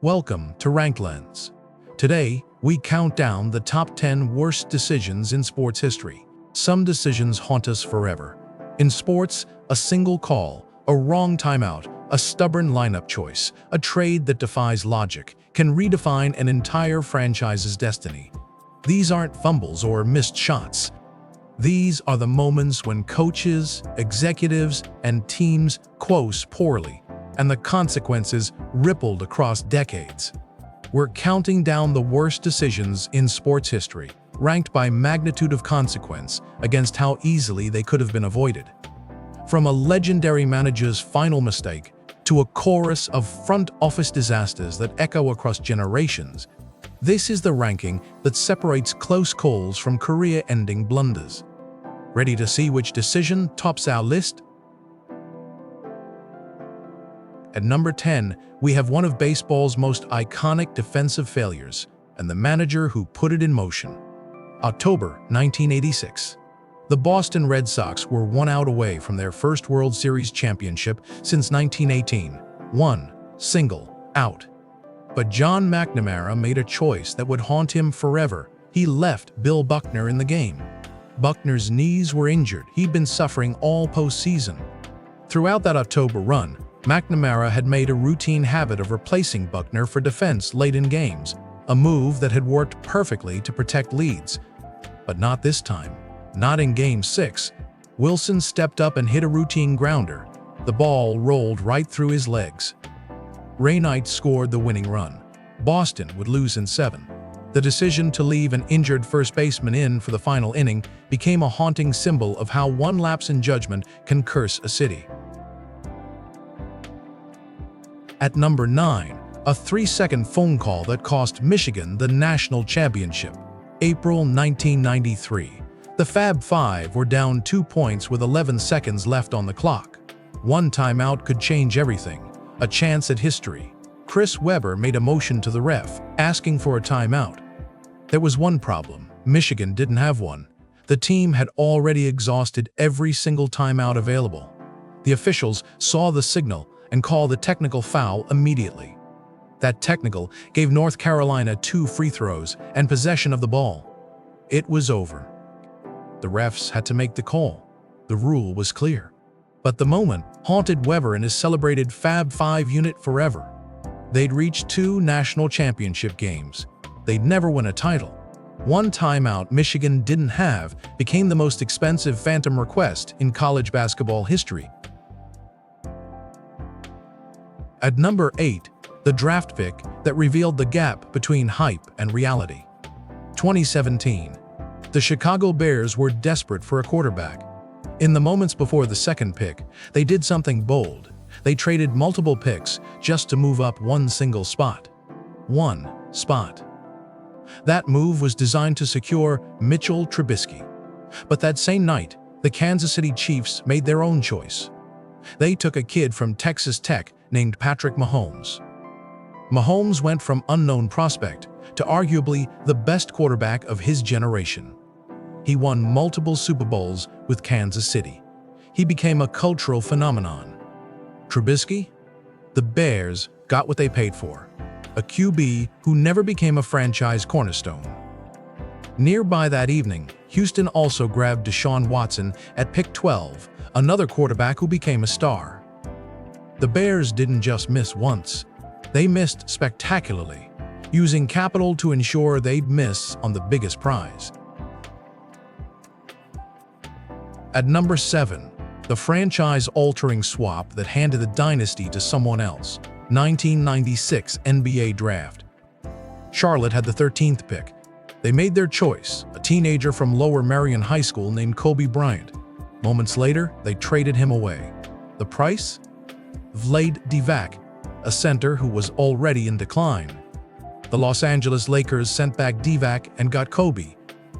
Welcome to RankLens. Today, we count down the top 10 worst decisions in sports history. Some decisions haunt us forever. In sports, a single call, a wrong timeout, a stubborn lineup choice, a trade that defies logic, can redefine an entire franchise's destiny. These aren't fumbles or missed shots. These are the moments when coaches, executives, and teams quote poorly, and the consequences rippled across decades. We're counting down the worst decisions in sports history, ranked by magnitude of consequence against how easily they could have been avoided. From a legendary manager's final mistake to a chorus of front office disasters that echo across generations, this is the ranking that separates close calls from career-ending blunders. Ready to see which decision tops our list? At number 10, we have one of baseball's most iconic defensive failures, and the manager who put it in motion. October 1986. The Boston Red Sox were 1 out away from their first World Series championship since 1918. 1 single out. But John McNamara made a choice that would haunt him forever. He left Bill Buckner in the game. Buckner's knees were injured. He'd been suffering all postseason. Throughout that October run, McNamara had made a routine habit of replacing Buckner for defense late in games, a move that had worked perfectly to protect leads. But not this time. Not in Game 6. Wilson stepped up and hit a routine grounder. The ball rolled right through his legs. Ray Knight scored the winning run. Boston would lose in 7. The decision to leave an injured first baseman in for the final inning became a haunting symbol of how one lapse in judgment can curse a city. At number 9, a 3-second phone call that cost Michigan the national championship. April 1993. The Fab Five were down 2 points with 11 seconds left on the clock. One timeout could change everything. A chance at history. Chris Webber made a motion to the ref, asking for a timeout. There was one problem. Michigan didn't have one. The team had already exhausted every single timeout available. The officials saw the signal and called a technical foul immediately. That technical gave North Carolina 2 free throws and possession of the ball. It was over. The refs had to make the call. The rule was clear. But the moment haunted Webber and his celebrated Fab Five unit forever. They'd reached 2 national championship games. They'd never win a title. One timeout Michigan didn't have became the most expensive phantom request in college basketball history. At number 8, the draft pick that revealed the gap between hype and reality. 2017. The Chicago Bears were desperate for a quarterback. In the moments before the second pick, they did something bold. They traded multiple picks just to move up one single spot. One spot. That move was designed to secure Mitchell Trubisky. But that same night, the Kansas City Chiefs made their own choice. They took a kid from Texas Tech named Patrick Mahomes. Mahomes went from unknown prospect to arguably the best quarterback of his generation. He won multiple Super Bowls with Kansas City. He became a cultural phenomenon. Trubisky? The Bears got what they paid for. A QB who never became a franchise cornerstone. Nearby that evening, Houston also grabbed Deshaun Watson at pick 12, another quarterback who became a star. The Bears didn't just miss once. They missed spectacularly, using capital to ensure they'd miss on the biggest prize. At number 7, the franchise-altering swap that handed the dynasty to someone else. 1996 NBA Draft. Charlotte had the 13th pick. They made their choice, a teenager from Lower Merion High School named Kobe Bryant. Moments later, they traded him away. The price? Vlade Divac, a center who was already in decline. The Los Angeles Lakers sent back Divac and got Kobe.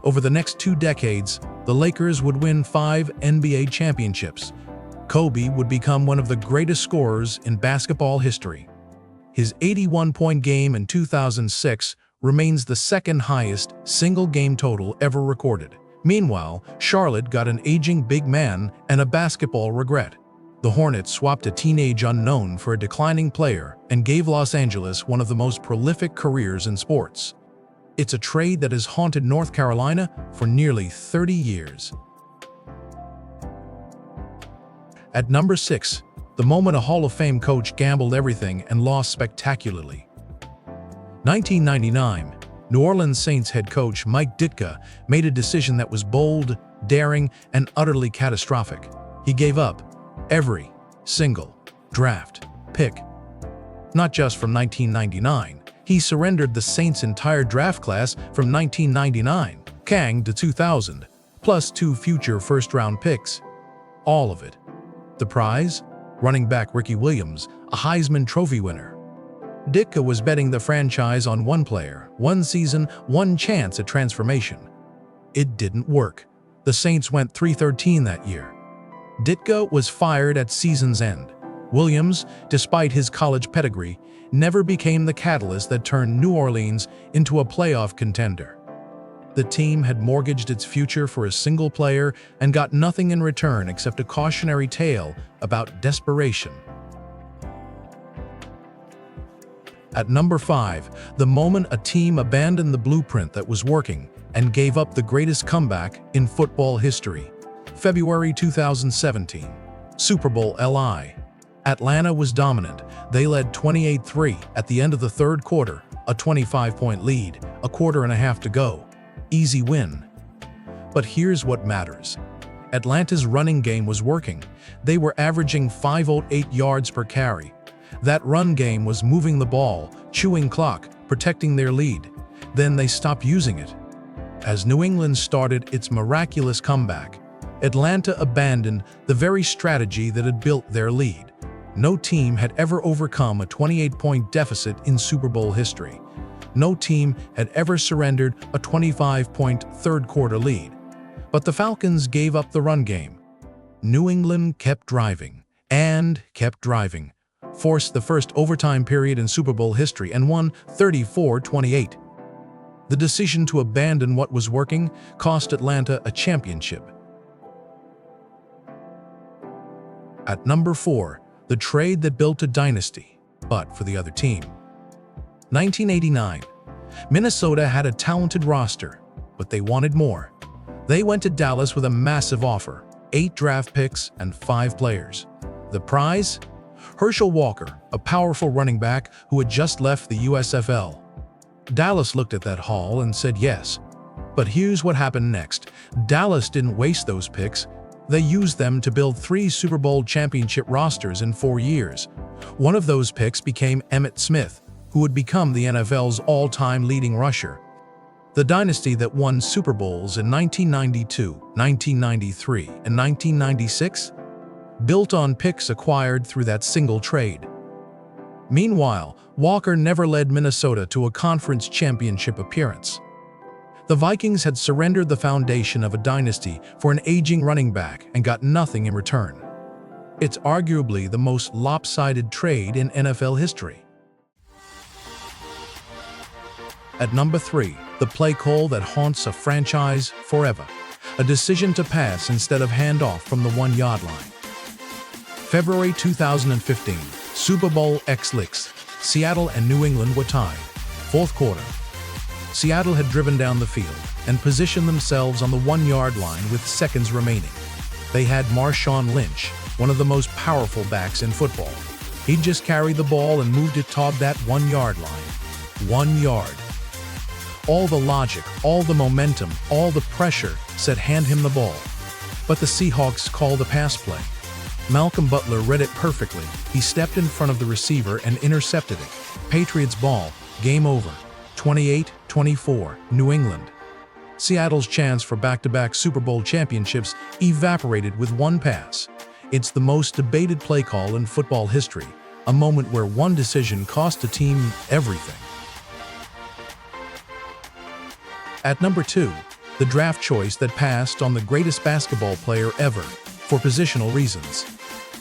Over the next 2 decades, the Lakers would win 5 NBA championships. Kobe would become one of the greatest scorers in basketball history. His 81-point game in 2006 remains the second highest single-game total ever recorded. Meanwhile, Charlotte got an aging big man and a basketball regret. The Hornets swapped a teenage unknown for a declining player and gave Los Angeles one of the most prolific careers in sports. It's a trade that has haunted North Carolina for nearly 30 years. At number 6, the moment a Hall of Fame coach gambled everything and lost spectacularly. 1999, New Orleans Saints head coach Mike Ditka made a decision that was bold, daring, and utterly catastrophic. He gave up every single draft pick. Not just from 1999, he surrendered the Saints' entire draft class from 1999 to 2000, plus 2 future first-round picks. All of it. The prize? Running back Ricky Williams, a Heisman Trophy winner. Ditka was betting the franchise on one player, one season, one chance at transformation. It didn't work. The Saints went 3-13 that year. Ditka was fired at season's end. Williams, despite his college pedigree, never became the catalyst that turned New Orleans into a playoff contender. The team had mortgaged its future for a single player and got nothing in return except a cautionary tale about desperation. At number 5, the moment a team abandoned the blueprint that was working and gave up the greatest comeback in football history. February 2017, Super Bowl XLIX. Atlanta was dominant. They led 28-3 at the end of the third quarter, a 25-point lead, a quarter and a half to go. Easy win. But here's what matters. Atlanta's running game was working. They were averaging 508 yards per carry. That run game was moving the ball, chewing clock, protecting their lead. Then they stopped using it. As New England started its miraculous comeback, Atlanta abandoned the very strategy that had built their lead. No team had ever overcome a 28-point deficit in Super Bowl history. No team had ever surrendered a 25-point third-quarter lead. But the Falcons gave up the run game. New England kept driving and kept driving, forced the first overtime period in Super Bowl history and won 34-28. The decision to abandon what was working cost Atlanta a championship. At number 4, the trade that built a dynasty, but for the other team. 1989. Minnesota had a talented roster, but they wanted more. They went to Dallas with a massive offer, 8 draft picks and 5 players. The prize? Herschel Walker, a powerful running back who had just left the USFL. Dallas looked at that haul and said yes. But here's what happened next. Dallas didn't waste those picks. They used them to build 3 Super Bowl championship rosters in 4 years. One of those picks became Emmitt Smith, who would become the NFL's all-time leading rusher. The dynasty that won Super Bowls in 1992, 1993, and 1996 built on picks acquired through that single trade. Meanwhile, Walker never led Minnesota to a conference championship appearance. The Vikings had surrendered the foundation of a dynasty for an aging running back and got nothing in return. It's arguably the most lopsided trade in NFL history. At number 3, the play call that haunts a franchise forever. A decision to pass instead of handoff from the 1-yard line. February 2015, Super Bowl XLIX. Seattle and New England were tied. Fourth quarter. Seattle had driven down the field and positioned themselves on the 1-yard line with seconds remaining. They had Marshawn Lynch, one of the most powerful backs in football. He'd just carried the ball and moved it toward that 1-yard line. 1 yard. All the logic, all the momentum, all the pressure said hand him the ball. But the Seahawks called a pass play. Malcolm Butler read it perfectly. He stepped in front of the receiver and intercepted it. Patriots ball, game over. 28-24, New England. Seattle's chance for back-to-back Super Bowl championships evaporated with one pass. It's the most debated play call in football history, a moment where one decision cost a team everything. At number 2, the draft choice that passed on the greatest basketball player ever for positional reasons.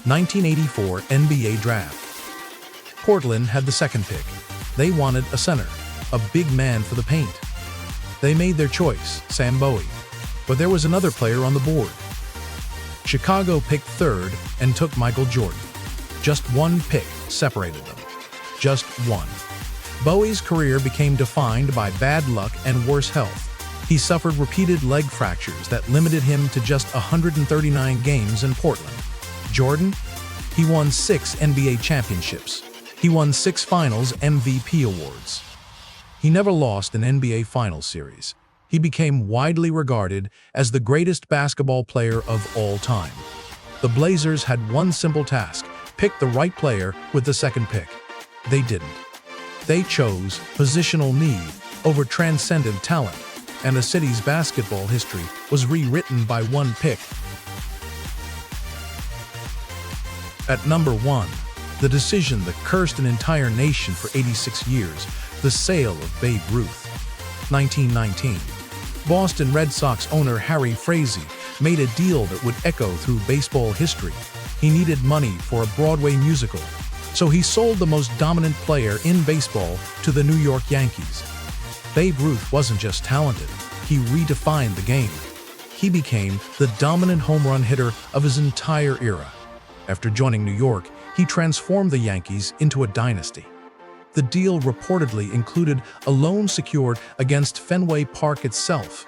1984 NBA Draft. Portland had the second pick. They wanted a center, a big man for the paint. They made their choice, Sam Bowie. But there was another player on the board. Chicago picked third and took Michael Jordan. Just one pick separated them. Just one. Bowie's career became defined by bad luck and worse health. He suffered repeated leg fractures that limited him to just 139 games in Portland. Jordan? He won 6 NBA championships. He won 6 Finals MVP awards. He never lost an NBA Finals series. He became widely regarded as the greatest basketball player of all time. The Blazers had one simple task: pick the right player with the second pick. They didn't. They chose positional need over transcendent talent, and the city's basketball history was rewritten by one pick. At number 1, the decision that cursed an entire nation for 86 years, the sale of Babe Ruth. 1919. Boston Red Sox owner Harry Frazee made a deal that would echo through baseball history. He needed money for a Broadway musical, so he sold the most dominant player in baseball to the New York Yankees. Babe Ruth wasn't just talented, he redefined the game. He became the dominant home run hitter of his entire era. After joining New York, he transformed the Yankees into a dynasty. The deal reportedly included a loan secured against Fenway Park itself.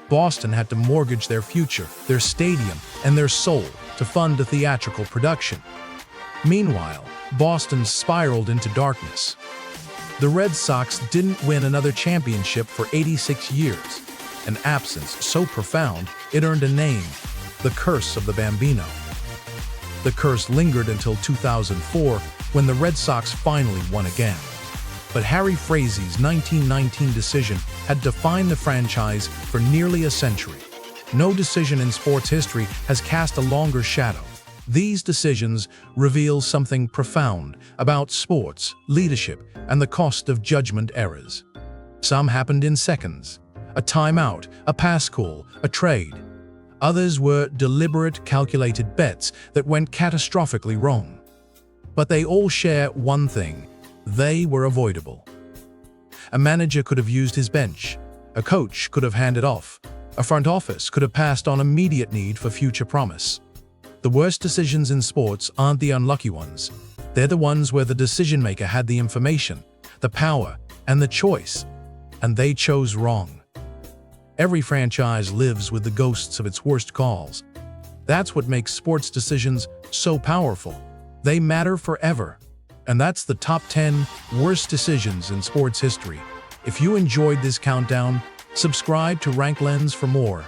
Boston had to mortgage their future, their stadium, and their soul to fund a theatrical production. Meanwhile, Boston spiraled into darkness. The Red Sox didn't win another championship for 86 years, an absence so profound it earned a name: the Curse of the Bambino. The curse lingered until 2004, when the Red Sox finally won again. But Harry Frazee's 1919 decision had defined the franchise for nearly a century. No decision in sports history has cast a longer shadow. These decisions reveal something profound about sports, leadership, and the cost of judgment errors. Some happened in seconds: a timeout, a pass call, a trade. Others were deliberate, calculated bets that went catastrophically wrong. But they all share one thing: they were avoidable. A manager could have used his bench. A coach could have handed off. A front office could have passed on immediate need for future promise. The worst decisions in sports aren't the unlucky ones. They're the ones where the decision-maker had the information, the power, and the choice, and they chose wrong. Every franchise lives with the ghosts of its worst calls. That's what makes sports decisions so powerful. They matter forever. And that's the top 10 worst decisions in sports history. If you enjoyed this countdown, subscribe to RankLens for more.